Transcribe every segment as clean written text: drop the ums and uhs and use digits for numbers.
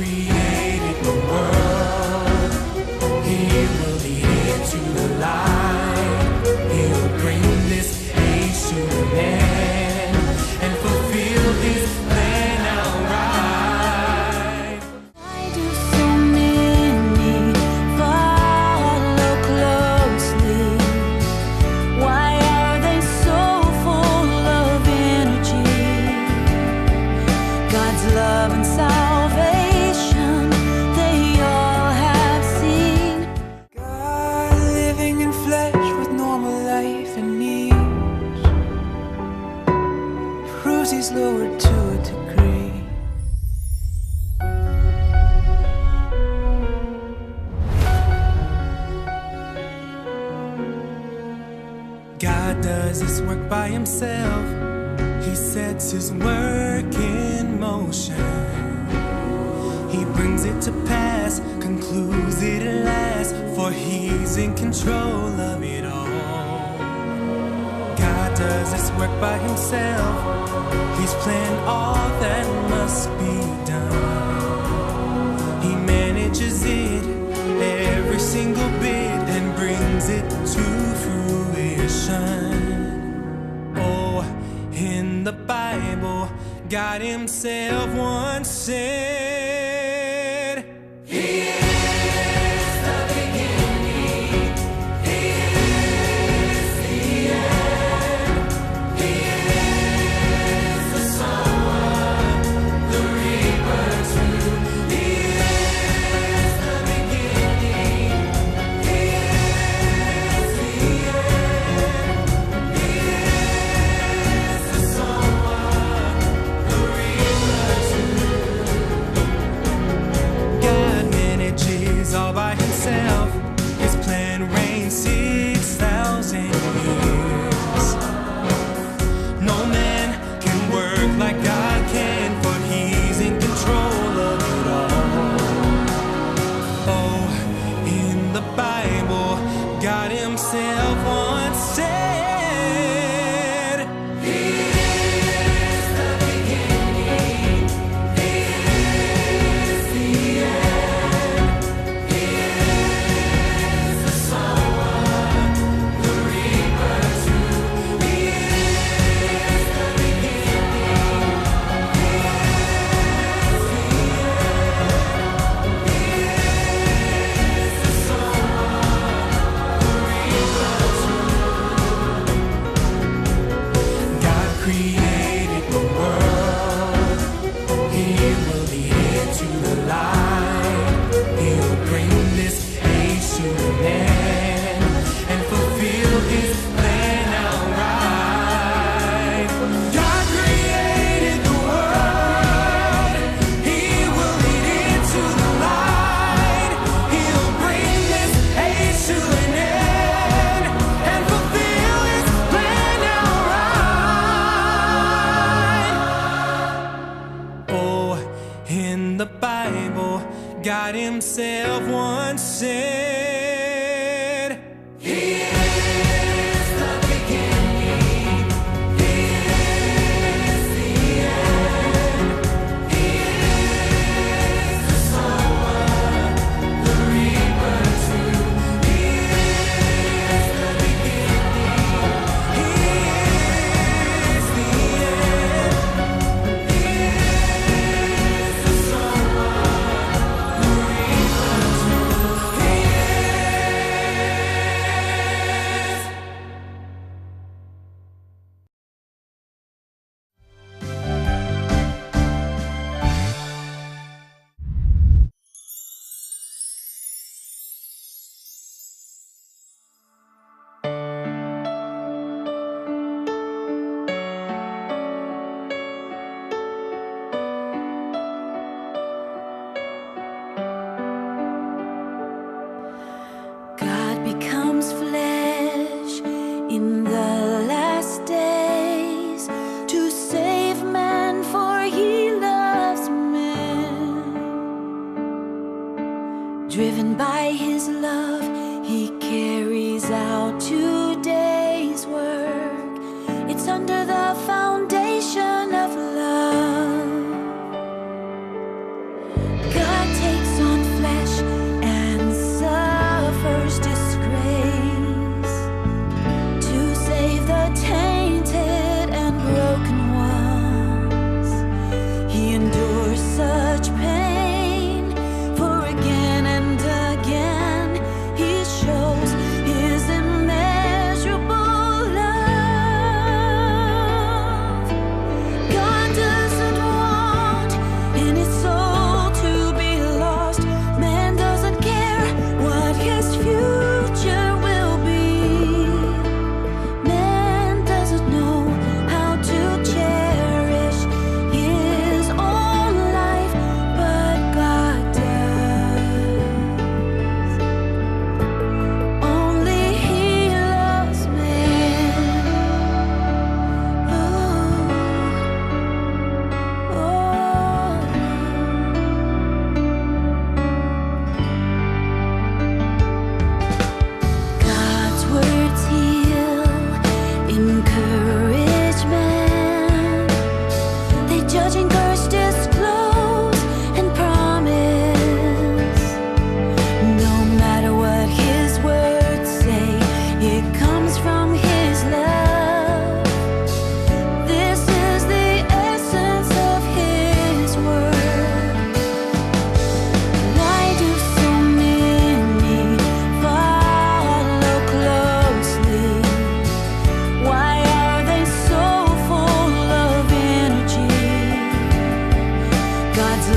created the world. He will lead it to the light. He'll bring this age to an end and fulfill his plan outright. Why do so many follow closely? Why are they so full of energy? God's love and salvation, they all have seen. God living in flesh with normal life and needs proves he's lowered to a degree. God does his work by himself. He sets his work in motion. He brings it to pass, concludes it at last, for he's in control of it all. God does his work by himself. He's planned all that must be done. He manages it, every single bit, and brings it to fruition. Oh, in the Bible, God himself once said, He is the beginning, He is the end, He is the sower, the reaper too. He is the beginning, He is the end, He is the sower, the reaper too. God manages all by himself. His plan reigns 6,000 years. No man can work like God can, for he's in control of it all. Oh, in the Bible, God himself once said, He is the beginning, He is the end, He is the sower, the reaper too. He is the beginning, He is the end, He is the sower, the reaper too. God created the world. He will lead it to the light. He'll bring this age to an end and fulfill his plan outright. God created the world. He will lead it to the light. He'll bring this age to an end and fulfill his plan outright. Oh, in the Bible, God himself once said, He is the beginning, He is the end, He is the sower, the reaper too. He is the beginning, He is the end, He is the sower, the reaper too. He is. God becomes flesh in the last days to save man, for he loves men. Driven by his love, he carries out today's work. It's under the foundation of love. God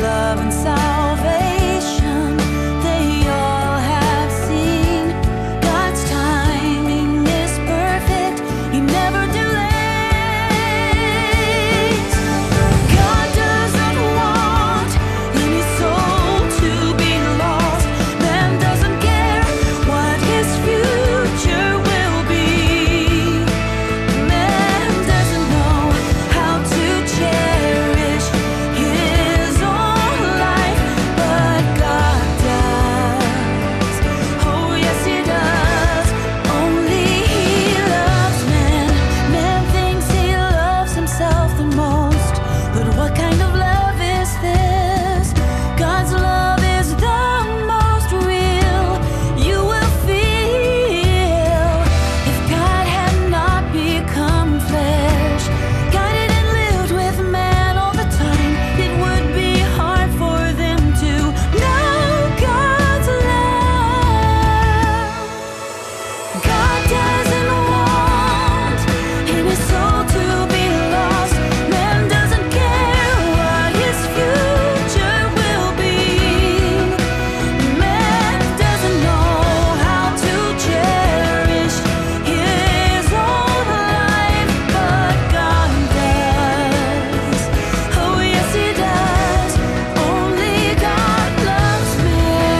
love and salvation, they all have seen. God's timing is perfect, He never delays. God doesn't want any soul to be lost. Man doesn't care what his future will be. Man doesn't know how to cherish his own life, but God does. Oh yes, He does. Only He loves man. Man thinks he loves himself the most, but what kind of love is this? God's love is the most real you will feel. If God had not become flesh, guided and lived with man all the time, it would be hard for them to know God's love. God doesn't want any soul to be lost. Man doesn't care what his future will be. Man doesn't know how to cherish his own life, but God does. Oh yes, He does. Only God loves man.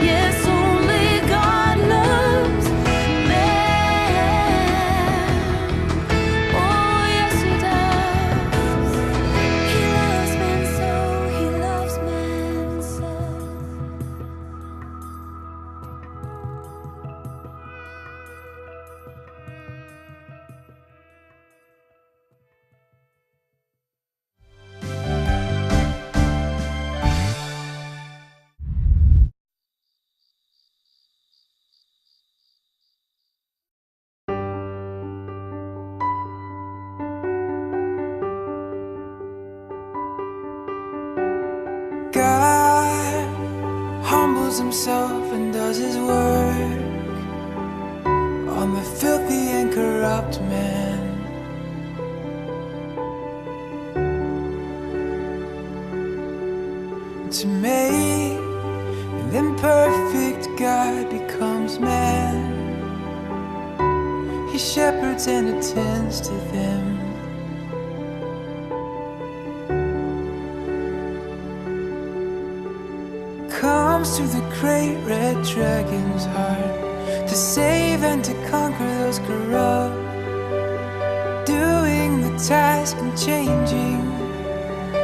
Yes, only God loves man. Oh yes, He does. He loves man so, He loves man so. God humbles Himself and does His work on the filthy and corrupt man. To make an imperfect God becomes man. He shepherds and attends to them. Comes through the great red dragon's heart to save and to conquer those corrupt, doing the task and changing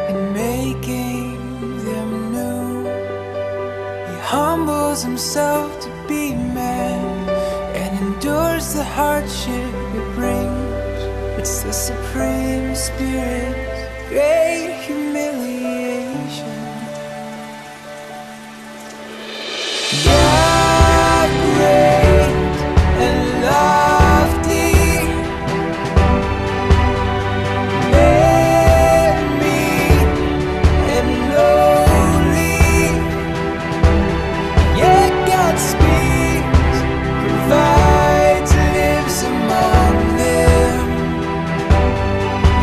and making them new. He humbles Himself to be man and endures the hardship it brings. It's the Supreme Spirit's great humiliation. God great and lofty, man meek and lowly, yet God speaks, provides, lives among them.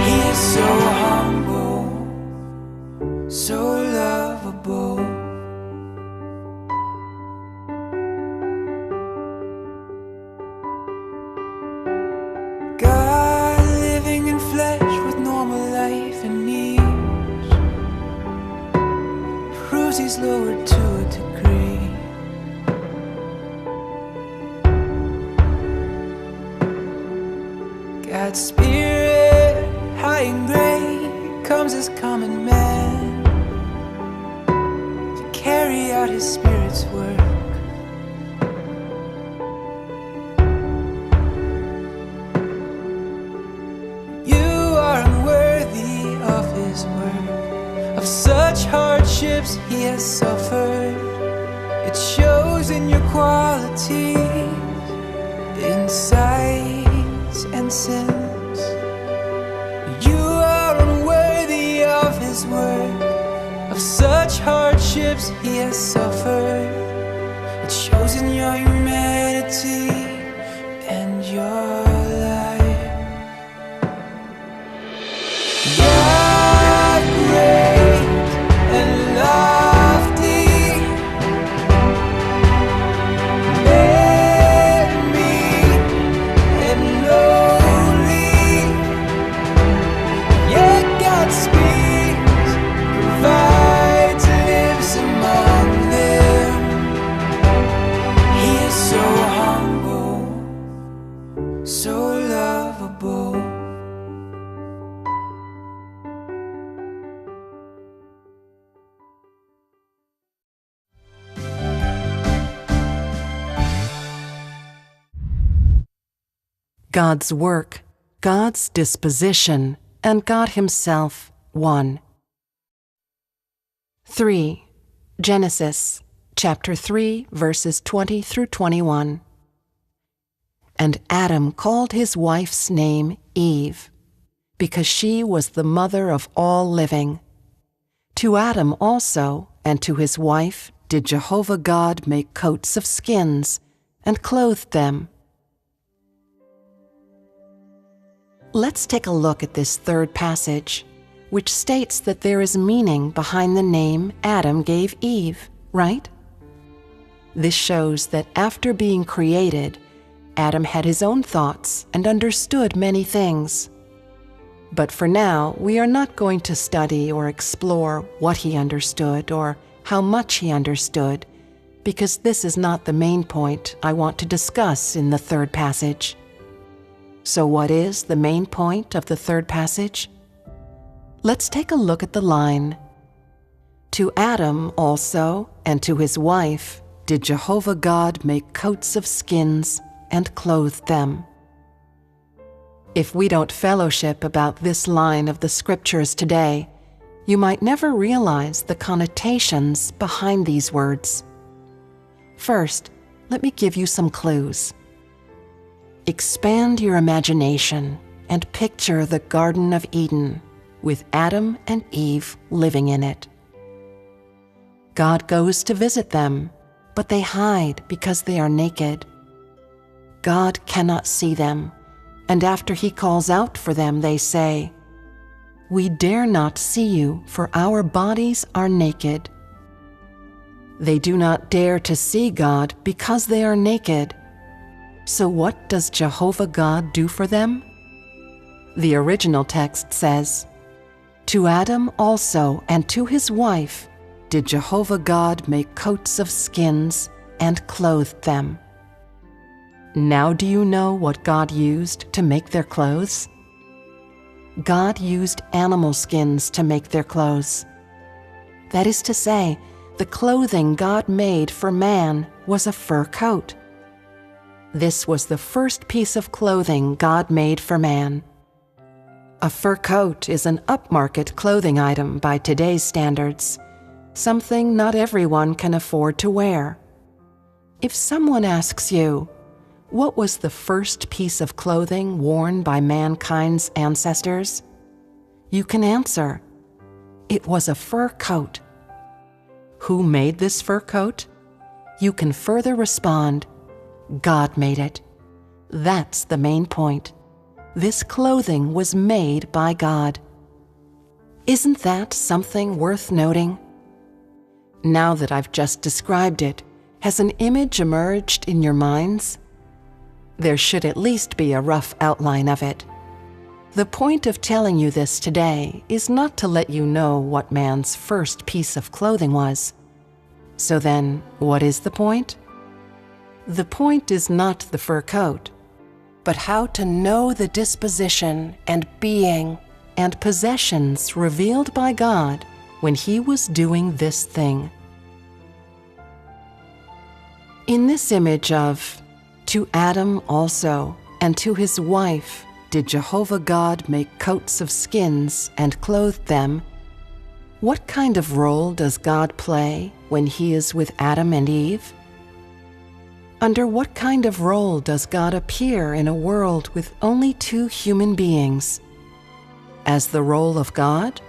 He is so humble, so lovable. God living in flesh with normal life and needs proves He's lowered to a degree. God's Spirit, high and great, comes as common man to carry out His Spirit's work. Of such hardships He has suffered, it shows in your qualities, insights and sins. You are unworthy of His work. Of such hardships He has suffered, it shows in your humanity and your life. God God's work, God's disposition, and God Himself, one. 3. Genesis, chapter 3, verses 20 through 21. And Adam called his wife's name Eve, because she was the mother of all living. To Adam also, and to his wife, did Jehovah God make coats of skins, and clothed them. Let's take a look at this third passage, which states that there is meaning behind the name Adam gave Eve, right? This shows that after being created, Adam had his own thoughts and understood many things. But for now, we are not going to study or explore what he understood or how much he understood, because this is not the main point I want to discuss in the third passage. So what is the main point of the third passage? Let's take a look at the line. To Adam also, and to his wife, did Jehovah God make coats of skins and clothed them. If we don't fellowship about this line of the scriptures today, you might never realize the connotations behind these words. First, let me give you some clues. Expand your imagination and picture the Garden of Eden with Adam and Eve living in it. God goes to visit them, but they hide because they are naked. God cannot see them, and after He calls out for them, they say, "We dare not see you, for our bodies are naked." They do not dare to see God because they are naked. So what does Jehovah God do for them? The original text says, "To Adam also and to his wife did Jehovah God make coats of skins and clothed them." Now do you know what God used to make their clothes? God used animal skins to make their clothes. That is to say, the clothing God made for man was a fur coat. This was the first piece of clothing God made for man. A fur coat is an upmarket clothing item by today's standards, something not everyone can afford to wear. If someone asks you, what was the first piece of clothing worn by mankind's ancestors? You can answer, it was a fur coat. Who made this fur coat? You can further respond, God made it. That's the main point. This clothing was made by God. Isn't that something worth noting? Now that I've just described it, has an image emerged in your minds? There should at least be a rough outline of it. The point of telling you this today is not to let you know what man's first piece of clothing was. So then, what is the point? The point is not the fur coat, but how to know the disposition and being and possessions revealed by God when He was doing this thing. In this image of, to Adam also, and to his wife, did Jehovah God make coats of skins and clothed them, what kind of role does God play when He is with Adam and Eve? Under what kind of role does God appear in a world with only two human beings? As the role of God?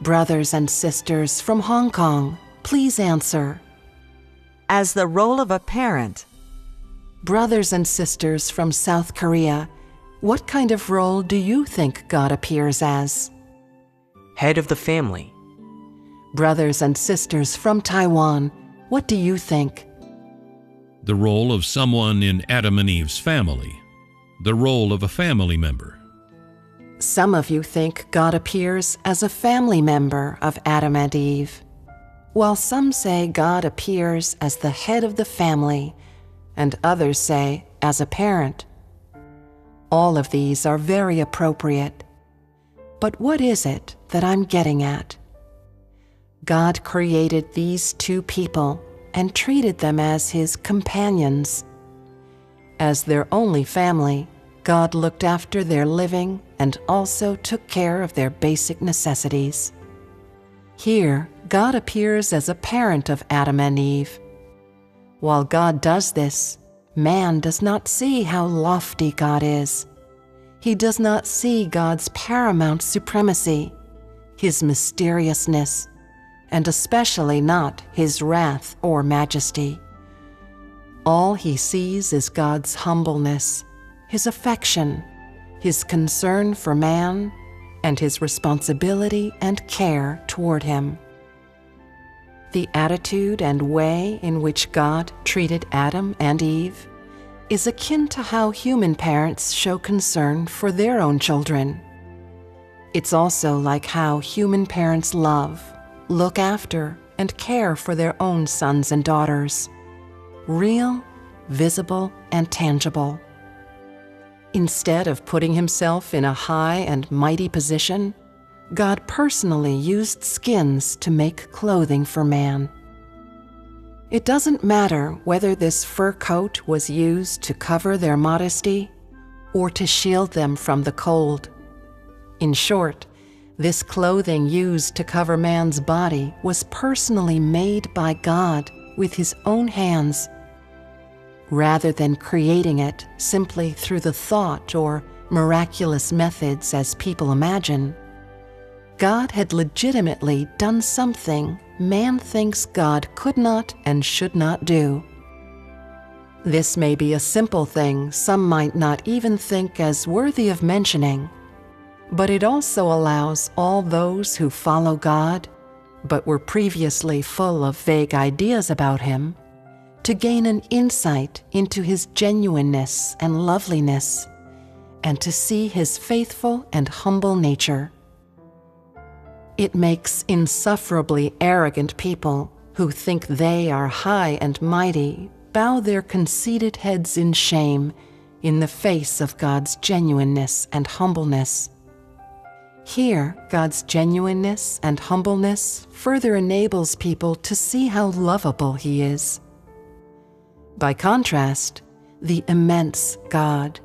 Brothers and sisters from Hong Kong, please answer. As the role of a parent. Brothers and sisters from South Korea, what kind of role do you think God appears as? Head of the family. Brothers and sisters from Taiwan, what do you think? The role of someone in Adam and Eve's family. The role of a family member. Some of you think God appears as a family member of Adam and Eve, while some say God appears as the head of the family, and others say as a parent. All of these are very appropriate. But what is it that I'm getting at? God created these two people and treated them as His companions. As their only family, God looked after their living and also took care of their basic necessities. Here, God appears as a parent of Adam and Eve. While God does this, man does not see how lofty God is. He does not see God's paramount supremacy, His mysteriousness, and especially not His wrath or majesty. All he sees is God's humbleness, His affection, His concern for man, and His responsibility and care toward him. The attitude and way in which God treated Adam and Eve is akin to how human parents show concern for their own children. It's also like how human parents love, look after, and care for their own sons and daughters. Real, visible, and tangible. Instead of putting Himself in a high and mighty position, God personally used skins to make clothing for man. It doesn't matter whether this fur coat was used to cover their modesty or to shield them from the cold. In short, this clothing used to cover man's body was personally made by God with His own hands, rather than creating it simply through the thought or miraculous methods as people imagine. God had legitimately done something man thinks God could not and should not do. This may be a simple thing some might not even think as worthy of mentioning, but it also allows all those who follow God, but were previously full of vague ideas about Him, to gain an insight into His genuineness and loveliness, and to see His faithful and humble nature. It makes insufferably arrogant people who think they are high and mighty bow their conceited heads in shame in the face of God's genuineness and humbleness. Here, God's genuineness and humbleness further enables people to see how lovable He is. By contrast, the immense God,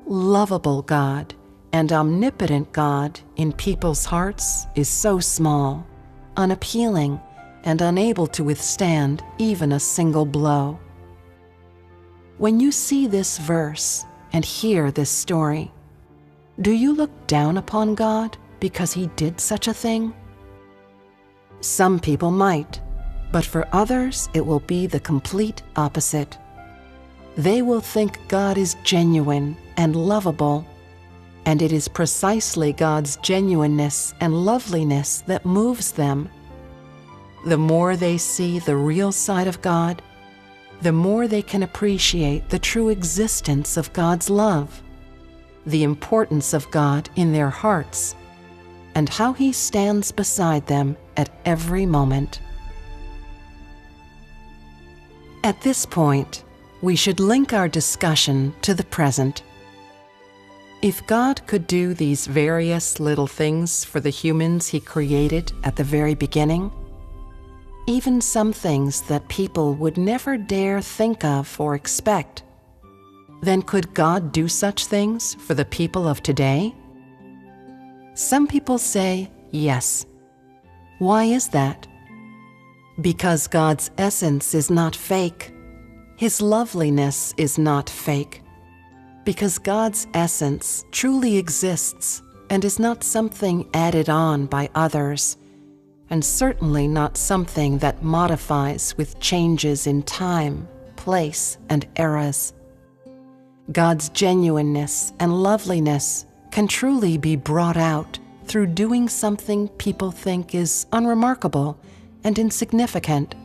lovable God, and omnipotent God in people's hearts is so small, unappealing, and unable to withstand even a single blow. When you see this verse and hear this story, do you look down upon God because He did such a thing? Some people might, but for others it will be the complete opposite. They will think God is genuine and lovable, and it is precisely God's genuineness and loveliness that moves them. The more they see the real side of God, the more they can appreciate the true existence of God's love, the importance of God in their hearts, and how He stands beside them at every moment. At this point, we should link our discussion to the present. If God could do these various little things for the humans He created at the very beginning, even some things that people would never dare think of or expect, then could God do such things for the people of today? Some people say yes. Why is that? Because God's essence is not fake. His loveliness is not fake. Because God's essence truly exists and is not something added on by others, and certainly not something that modifies with changes in time, place, and eras. God's genuineness and loveliness can truly be brought out through doing something people think is unremarkable and insignificant,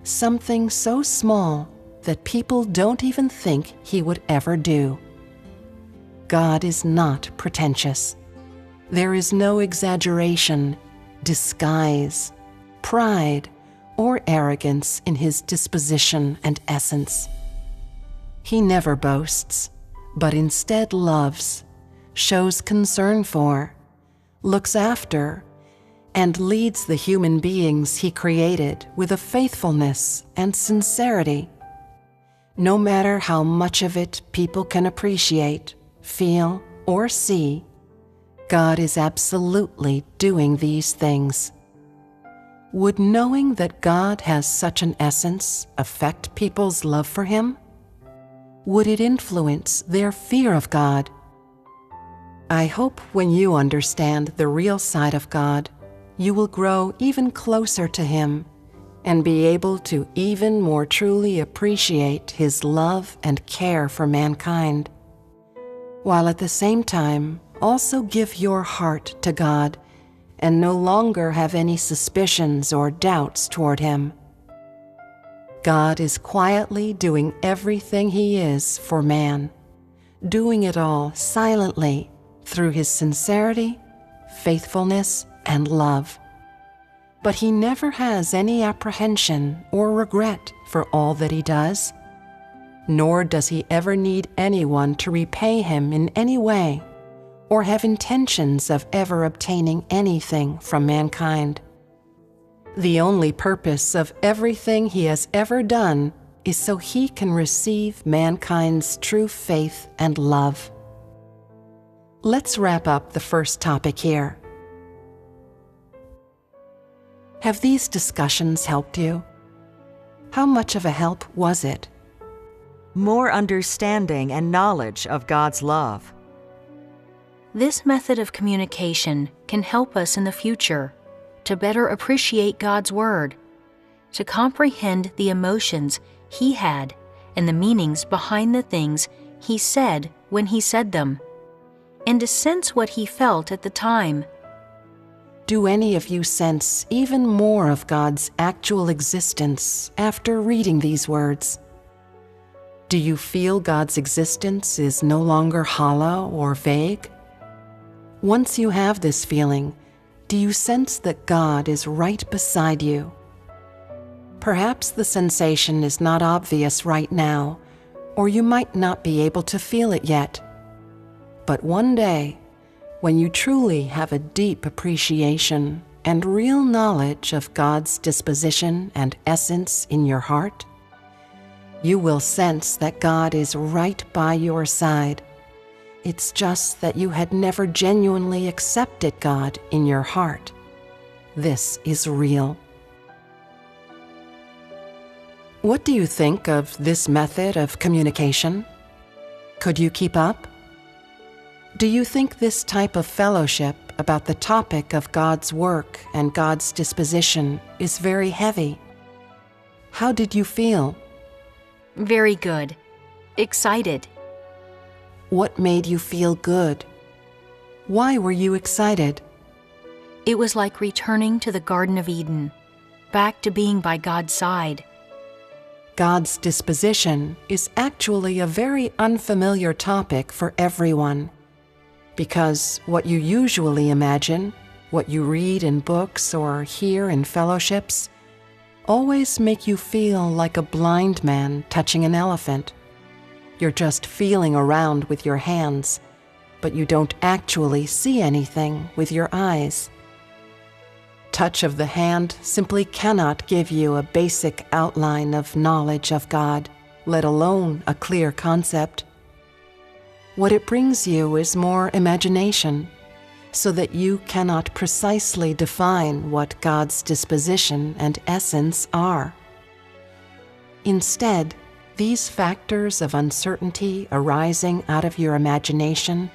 something so small that people don't even think He would ever do. God is not pretentious. There is no exaggeration, disguise, pride, or arrogance in His disposition and essence. He never boasts, but instead loves, shows concern for, looks after, and leads the human beings He created with a faithfulness and sincerity, no matter how much of it people can appreciate feel, or see, God is absolutely doing these things. Would knowing that God has such an essence affect people's love for Him? Would it influence their fear of God? I hope when you understand the real side of God, you will grow even closer to Him and be able to even more truly appreciate His love and care for mankind, while at the same time also give your heart to God and no longer have any suspicions or doubts toward Him. God is quietly doing everything He is for man, doing it all silently through His sincerity, faithfulness, and love. But He never has any apprehension or regret for all that He does, nor does He ever need anyone to repay Him in any way or have intentions of ever obtaining anything from mankind. The only purpose of everything He has ever done is so He can receive mankind's true faith and love. Let's wrap up the first topic here. Have these discussions helped you? How much of a help was it? More understanding and knowledge of God's love. This method of communication can help us in the future to better appreciate God's Word, to comprehend the emotions He had and the meanings behind the things He said when He said them, and to sense what He felt at the time. Do any of you sense even more of God's actual existence after reading these words? Do you feel God's existence is no longer hollow or vague? Once you have this feeling, do you sense that God is right beside you? Perhaps the sensation is not obvious right now, or you might not be able to feel it yet. But one day, when you truly have a deep appreciation and real knowledge of God's disposition and essence in your heart, you will sense that God is right by your side. It's just that you had never genuinely accepted God in your heart. This is real. What do you think of this method of communication? Could you keep up? Do you think this type of fellowship about the topic of God's work and God's disposition is very heavy? How did you feel? Very good. Excited. What made you feel good? Why were you excited? It was like returning to the Garden of Eden, back to being by God's side. God's disposition is actually a very unfamiliar topic for everyone, because what you usually imagine, what you read in books or hear in fellowships, always make you feel like a blind man touching an elephant. You're just feeling around with your hands, but you don't actually see anything with your eyes. Touch of the hand simply cannot give you a basic outline of knowledge of God, let alone a clear concept. What it brings you is more imagination, so that you cannot precisely define what God's disposition and essence are. Instead, these factors of uncertainty arising out of your imagination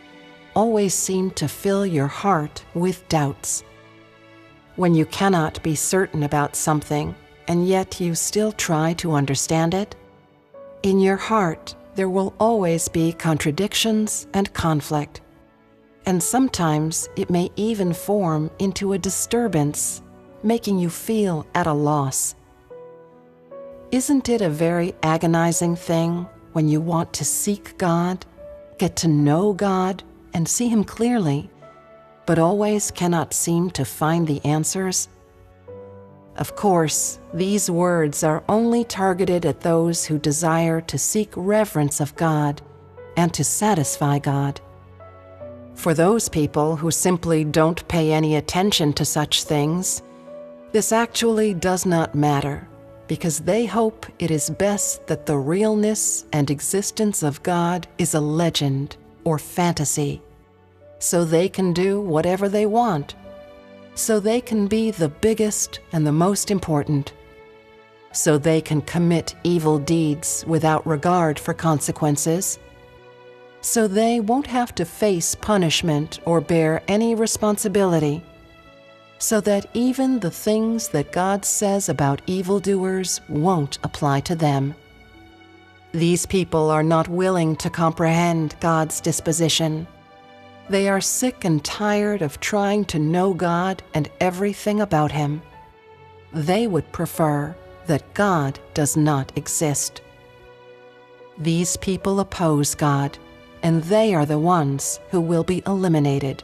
always seem to fill your heart with doubts. When you cannot be certain about something, and yet you still try to understand it, in your heart there will always be contradictions and conflict, and sometimes it may even form into a disturbance, making you feel at a loss. Isn't it a very agonizing thing when you want to seek God, get to know God, and see Him clearly, but always cannot seem to find the answers? Of course, these words are only targeted at those who desire to seek reverence of God and to satisfy God. For those people who simply don't pay any attention to such things, this actually does not matter, because they hope it is best that the realness and existence of God is a legend or fantasy, so they can do whatever they want, so they can be the biggest and the most important, so they can commit evil deeds without regard for consequences, so they won't have to face punishment or bear any responsibility, so that even the things that God says about evildoers won't apply to them. These people are not willing to comprehend God's disposition. They are sick and tired of trying to know God and everything about Him. They would prefer that God does not exist. These people oppose God, and they are the ones who will be eliminated.